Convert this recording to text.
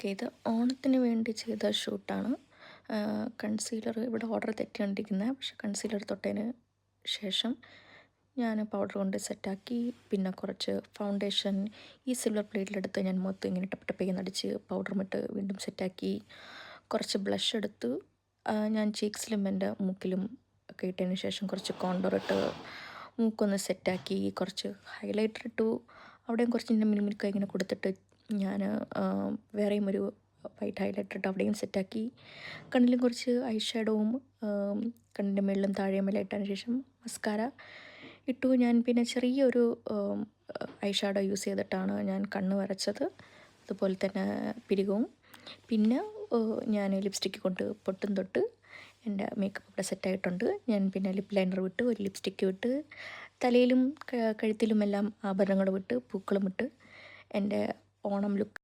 Okay, ഇത് ഓണത്തിന് വേണ്ടി ചെയ്ത ഷൂട്ടാണ്. കൺസീലർ ഇവിടെ ഓർഡർ തെറ്റിക്കൊണ്ടിരിക്കുന്നത്, പക്ഷെ കൺസീലർ തൊട്ടതിന് ശേഷം ഞാൻ പൗഡർ കൊണ്ട് സെറ്റാക്കി. പിന്നെ കുറച്ച് ഫൗണ്ടേഷൻ ഈ സിൽവർ പ്ലേറ്റിലെടുത്ത് ഞാൻ മൊത്തം ഇങ്ങനെ ടപ്പ് ടപ്പ് ചെയ്യുന്നടിച്ച് പൗഡറും ഇട്ട് വീണ്ടും സെറ്റാക്കി. കുറച്ച് ബ്ലഷ് എടുത്തു, ഞാൻ ചീക്സിലും എൻ്റെ മൂക്കിലും ഒക്കെ ഇട്ടതിന് ശേഷം കുറച്ച് കോണ്ടോർ ഇട്ട് മൂക്കൊന്ന് സെറ്റാക്കി. കുറച്ച് ഹൈലൈറ്റർ ഇട്ടു, അവിടെയും കുറച്ച് ഇങ്ങനെ മിനുമിനുക്ക ഇങ്ങനെ കൊടുത്തിട്ട് ഞാൻ വേറെയും ഒരു വൈറ്റ് ഹൈലൈറ്റർ ഇട്ട് അവിടെയും സെറ്റാക്കി. കണ്ണിലും കുറച്ച് ഐ ഷാഡോവും കണ്ണിൻ്റെ മുകളിലും താഴെയും മേലെ ഇട്ടതിന് ശേഷം മസ്കാര ഇട്ടു. ഞാൻ പിന്നെ ചെറിയൊരു ഐ ഷാഡോ യൂസ് ചെയ്തിട്ടാണ് ഞാൻ കണ്ണ് വരച്ചത്, അതുപോലെ തന്നെ പിരികവും. പിന്നെ ഞാൻ ലിപ്സ്റ്റിക്ക് കൊണ്ട് പൊട്ടും തൊട്ട് എൻ്റെ മേക്കപ്പ് ഇവിടെ സെറ്റായിട്ടുണ്ട്. ഞാൻ പിന്നെ ലിപ്പ് ലൈനർ വിട്ട്, ഒരു ലിപ്സ്റ്റിക്ക് വിട്ട്, തലയിലും കഴുത്തിലുമെല്ലാം ആഭരണങ്ങൾ വിട്ട്, പൂക്കളും ഇട്ട് എൻ്റെ ഓണം ലുക്ക്